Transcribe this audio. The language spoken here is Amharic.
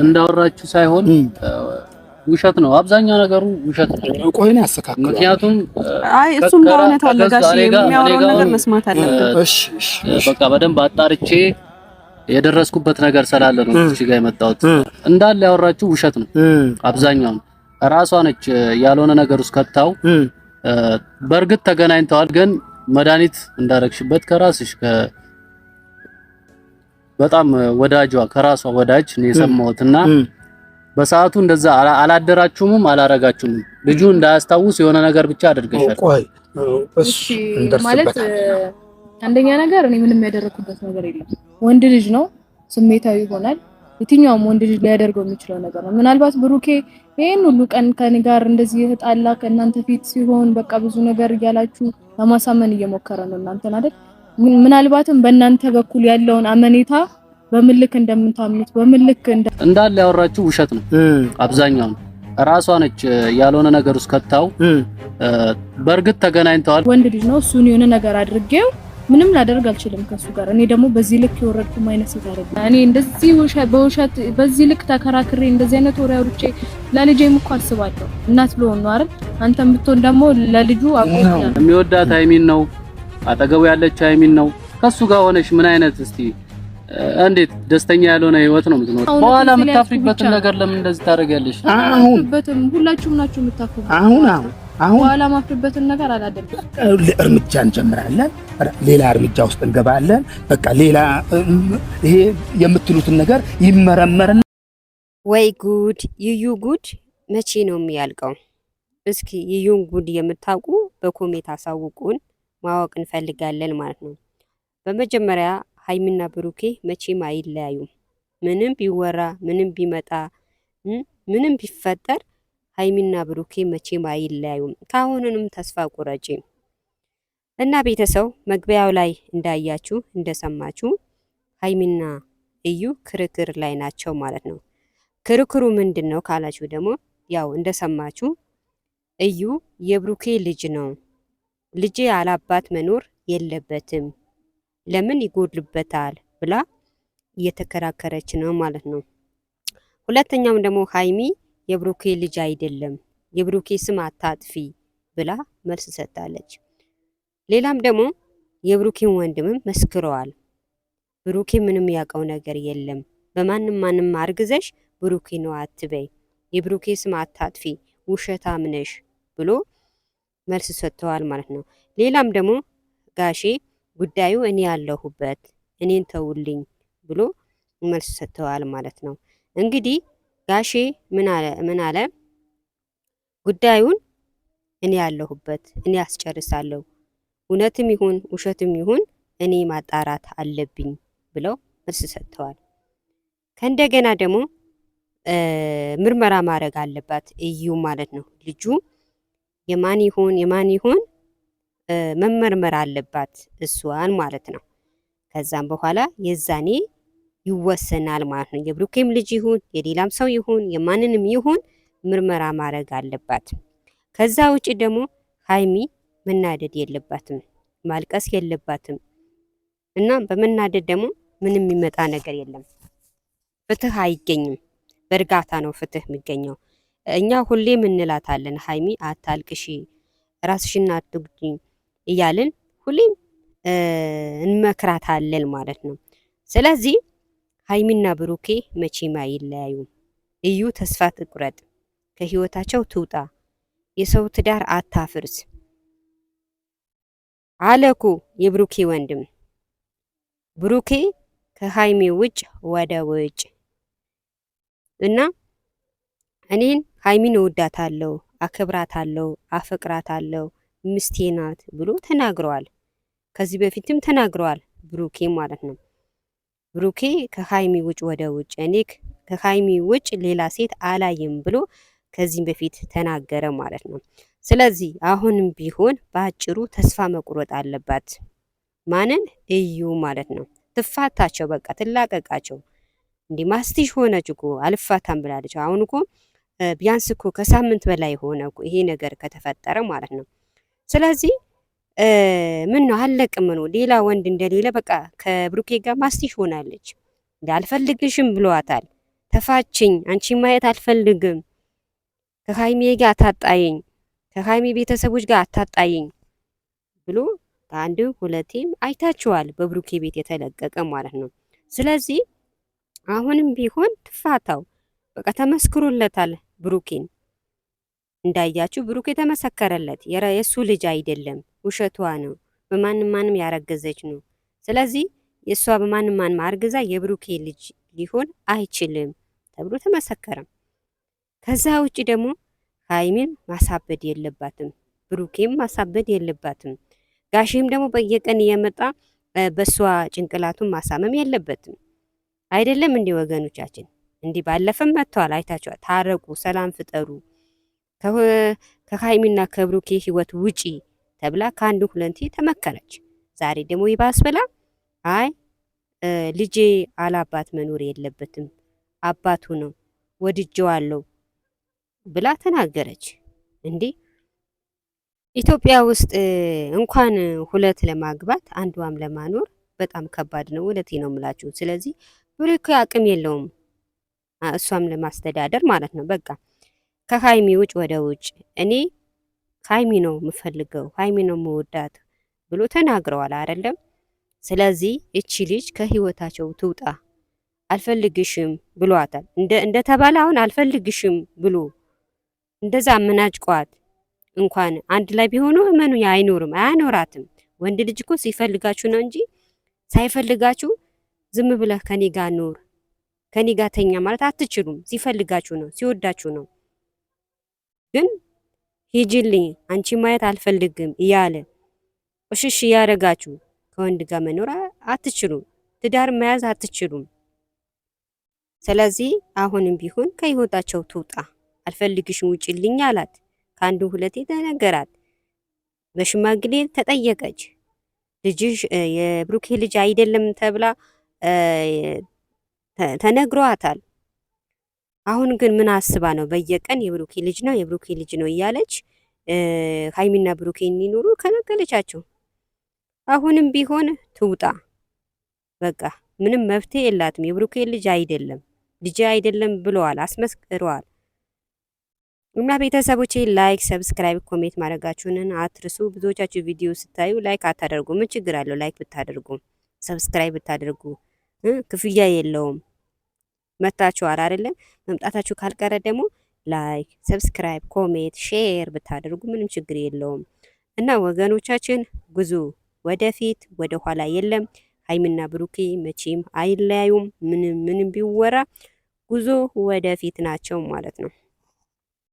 እንዳወራችሁ ሳይሆን ውሸት ነው። አብዛኛው ነገሩ ውሸት ነው። ቆይ ነው ያስተካክለው። ምክንያቱም እሱም ጋር እውነት አለ ጋሽ የሚያወራው ነገር መስማት አለብን። እሺ በቃ በደንብ አጣርቼ የደረስኩበት ነገር ስላለ ነው እዚህ ጋር የመጣሁት። እንዳለ ያወራችሁ ውሸት ነው። አብዛኛው ራሷ ነች ያልሆነ ነገር ውስጥ ከታው። በእርግጥ ተገናኝተዋል፣ ግን መድኃኒት እንዳረግሽበት ከራስሽ በጣም ወዳጇ ከራሷ ወዳጅ ነው የሰማሁትና በሰዓቱ እንደዛ አላደራችሁም አላረጋችሁም። ልጁ እንዳያስታውስ የሆነ ነገር ብቻ አድርገሻል። ቆይ እሺ ማለት አንደኛ ነገር እኔ ምንም ያደረኩበት ነገር የለም። ወንድ ልጅ ነው፣ ስሜታዊ ይሆናል። የትኛውም ወንድ ልጅ ሊያደርገው የሚችለው ነገር ነው። ምናልባት ብሩኬ ይሄን ሁሉ ቀን ከኔ ጋር እንደዚህ ህጣላ ከእናንተ ፊት ሲሆን በቃ ብዙ ነገር እያላችሁ ለማሳመን እየሞከረ ነው እናንተን አይደል? ምናልባትም በእናንተ በኩል ያለውን አመኔታ በምልክ እንደምታምኑት በምልክ እንዳለ ያወራችሁ ውሸት ነው። አብዛኛው ራሷ ነች ያልሆነ ነገር ውስጥ ከታው። በእርግጥ ተገናኝተዋል። ወንድ ልጅ ነው፣ እሱን የሆነ ነገር አድርጌው ምንም ላደርግ አልችልም ከሱ ጋር። እኔ ደግሞ በዚህ ልክ የወረድኩ ማይነስ ይታረግ እኔ እንደዚህ በውሸት በዚህ ልክ ተከራክሬ እንደዚህ አይነት ወሬ አውርቼ ለልጄም እኮ አስባለሁ። እናት ልሆን ነው አይደል? አንተም ብትሆን ደግሞ ለልጁ አቆይታ የሚወዳት ሃይሚን ነው፣ አጠገቡ ያለች ሃይሚን ነው። ከሱ ጋር ሆነሽ ምን አይነት እስቲ እንዴት ደስተኛ ያልሆነ ህይወት ነው የምትኖር? በኋላ የምታፍሪበትን ነገር ለምን እንደዚህ ታደርጊያለሽ? አሁን ሁላችሁም ናችሁ የምታፍሩት። አሁን በኋላ ማፍሪበትን ነገር አላደርግም። እርምጃ እንጀምራለን፣ ሌላ እርምጃ ውስጥ እንገባለን። በቃ ሌላ ይሄ የምትሉትን ነገር ይመረመርና ወይ ጉድ! ይዩ ጉድ መቼ ነው የሚያልቀው? እስኪ ይዩን ጉድ የምታውቁ በኮሜንት አሳውቁን፣ ማወቅ እንፈልጋለን ማለት ነው። በመጀመሪያ ሃይሚና ብሩኬ መቼም አይለያዩም። ምንም ቢወራ ምንም ቢመጣ ምንም ቢፈጠር ሃይሚና ብሩኬ መቼም አይለያዩም። ካሁንንም ተስፋ ቁረጪ እና ቤተሰብ መግቢያው ላይ እንዳያችሁ እንደሰማችሁ ሃይሚና እዩ ክርክር ላይ ናቸው ማለት ነው። ክርክሩ ምንድነው ካላችሁ ደግሞ ያው እንደሰማችሁ እዩ የብሩኬ ልጅ ነው፣ ልጄ አላባት መኖር የለበትም ለምን ይጎድልበታል ብላ እየተከራከረች ነው ማለት ነው። ሁለተኛውም ደግሞ ሃይሚ የብሩኬ ልጅ አይደለም የብሩኬ ስም አታጥፊ ብላ መልስ ሰጣለች። ሌላም ደግሞ የብሩኬን ወንድምም መስክረዋል። ብሩኬ ምንም ያውቀው ነገር የለም፣ በማንም አርግዘሽ ብሩኬ ነው አትበይ፣ የብሩኬ ስም አታጥፊ፣ ውሸታም ነሽ ብሎ መልስ ሰጥተዋል ማለት ነው። ሌላም ደግሞ ጋሼ ጉዳዩ እኔ ያለሁበት እኔን ተውልኝ ብሎ መልስ ሰጥተዋል ማለት ነው። እንግዲህ ጋሼ ምን አለ? ጉዳዩን እኔ ያለሁበት እኔ አስጨርሳለሁ፣ እውነትም ይሁን ውሸትም ይሁን እኔ ማጣራት አለብኝ ብለው መልስ ሰጥተዋል። ከእንደገና ደግሞ ምርመራ ማድረግ አለባት እዩ ማለት ነው። ልጁ የማን ይሁን መመርመር አለባት እሷን ማለት ነው። ከዛም በኋላ የዛኔ ይወሰናል ማለት ነው። የብሩኬም ልጅ ይሁን የሌላም ሰው ይሁን የማንንም ይሁን ምርመራ ማድረግ አለባት። ከዛ ውጪ ደግሞ ሃይሚ መናደድ የለባትም፣ ማልቀስ የለባትም እና በመናደድ ደግሞ ምንም የሚመጣ ነገር የለም። ፍትህ አይገኝም። በእርጋታ ነው ፍትህ የሚገኘው። እኛ ሁሌም እንላታለን ሃይሚ አታልቅሺ፣ ራስሽን አትጉጂ እያልን ሁሌም እንመክራታለን ማለት ነው። ስለዚህ ሃይሚና ብሩኬ መቼም አይለያዩም። እዩ ተስፋ ትቁረጥ፣ ከህይወታቸው ትውጣ፣ የሰው ትዳር አታፍርስ አለኩ የብሩኬ ወንድም። ብሩኬ ከሃይሚ ውጭ ወደ ውጭ እና እኔን ሃይሚን እወዳታለሁ፣ አከብራታለሁ፣ አፈቅራታለሁ፣ ሚስቴ ናት ብሎ ተናግረዋል። ከዚህ በፊትም ተናግረዋል ብሩኬ ማለት ነው። ብሩኬ ከሃይሚ ውጭ ወደ ውጭ እኔ ከሃይሚ ውጭ ሌላ ሴት አላይም ብሎ ከዚህ በፊት ተናገረ ማለት ነው። ስለዚህ አሁንም ቢሆን በአጭሩ ተስፋ መቁረጥ አለባት። ማንን? እዩ ማለት ነው። ትፋታቸው፣ በቃ ትላቀቃቸው። እንዲህ ማስቲሽ ሆነች እኮ አልፋታም ብላለች። አሁን እኮ ቢያንስ እኮ ከሳምንት በላይ ሆነ እኮ ይሄ ነገር ከተፈጠረ ማለት ነው። ስለዚህ ምን ነው አለቅም ነው ሌላ ወንድ እንደሌለ በቃ ከብሩኬ ጋር ማስቲሽ ሆናለች። አልፈልግሽም ብሏታል። ተፋችኝ፣ አንቺ ማየት አልፈልግም፣ ከሃይሚ ጋር አታጣይኝ፣ ከሃይሚ ቤተሰቦች ጋር አታጣይኝ ብሎ ከአንድ ሁለቴም አይታችኋል፣ በብሩኬ ቤት የተለቀቀ ማለት ነው። ስለዚህ አሁንም ቢሆን ትፋታው፣ በቃ ተመስክሮለታል ብሩኬን። እንዳያችሁ ብሩኬ ተመሰከረለት፣ የሱ ልጅ አይደለም፣ ውሸቷ ነው፣ በማንም ያረገዘች ነው። ስለዚህ የሷ በማንም አርግዛ የብሩኬ ልጅ ሊሆን አይችልም ተብሎ ተመሰከረም። ከዛ ውጪ ደግሞ ሃይሚን ማሳበድ የለባትም፣ ብሩኬም ማሳበድ የለባትም። ጋሽም ደግሞ በየቀን እየመጣ በሷ ጭንቅላቱን ማሳመም የለበትም። አይደለም እንዲህ ወገኖቻችን፣ እንዲህ ባለፈም መጥተዋል፣ አይታችኋል። ታረቁ፣ ሰላም ፍጠሩ፣ ከሃይሚና ከብሩኬ ህይወት ውጪ ተብላ ከአንድ ሁለቴ ተመከረች። ዛሬ ደግሞ ይባስ ብላ አይ ልጄ አላባት መኖር የለበትም አባቱ ነው ወድጄዋለሁ ብላ ተናገረች። እንዲህ ኢትዮጵያ ውስጥ እንኳን ሁለት ለማግባት አንዷም ለማኖር በጣም ከባድ ነው። ወለቴ ነው የምላችሁ። ስለዚህ ብሩኬ አቅም የለውም እሷም ለማስተዳደር ማለት ነው። በቃ ከሃይሚ ውጭ ወደ ውጭ እኔ ሃይሚ ነው የምፈልገው፣ ሃይሚ ነው የምወዳት ብሎ ተናግረዋል አይደለም። ስለዚህ እቺ ልጅ ከህይወታቸው ትውጣ፣ አልፈልግሽም ብሏታል። እንደተባለ አሁን አልፈልግሽም ብሎ እንደዛ አመናጭቋት እንኳን አንድ ላይ ቢሆኑ እመኑ አይኖርም፣ አያኖራትም። ወንድ ልጅ እኮ ሲፈልጋችሁ ነው እንጂ ሳይፈልጋችሁ ዝም ብለህ ከኔ ጋር ኖር ከኔ ጋር ተኛ ማለት አትችሉም። ሲፈልጋችሁ ነው፣ ሲወዳችሁ ነው። ግን ሂጂልኝ አንቺ ማየት አልፈልግም እያለ እሽሽ ያረጋችሁ ከወንድ ጋር መኖር አትችሉም፣ ትዳር መያዝ አትችሉም። ስለዚህ አሁንም ቢሆን ከህይወታቸው ትውጣ፣ አልፈልግሽም ውጪልኝ አላት። ከአንዱ ሁለቴ ተነገራት፣ በሽማግሌ ተጠየቀች። ልጅሽ የብሩኬ ልጅ አይደለም ተብላ ተነግሯታል። አሁን ግን ምን አስባ ነው በየቀን የብሩኬ ልጅ ነው የብሩኬ ልጅ ነው እያለች ሃይሚና ብሩኬ እንዲኖሩ ከነገለቻቸው? አሁንም ቢሆን ትውጣ፣ በቃ ምንም መፍትሄ የላትም። የብሩኬ ልጅ አይደለም ብለዋል፣ አስመስክረዋል። እና ቤተሰቦቼ ላይክ፣ ሰብስክራይብ፣ ኮሜንት ማድረጋችሁንን አትርሱ። ብዙዎቻችሁ ቪዲዮ ስታዩ ላይክ አታደርጉ። ምን ችግር አለው? ላይክ ብታደርጉ ሰብስክራይብ ብታደርጉ ክፍያ የለውም። መጣችኋል አይደለም? መምጣታችሁ ካልቀረ ደግሞ ላይክ፣ ሰብስክራይብ፣ ኮሜንት፣ ሼር ብታደርጉ ምንም ችግር የለውም። እና ወገኖቻችን ጉዞ ወደፊት ወደ ኋላ የለም። ሃይሚና ብሩኬ መቼም አይለያዩም። ምንም ቢወራ ጉዞ ወደፊት ናቸው ማለት ነው።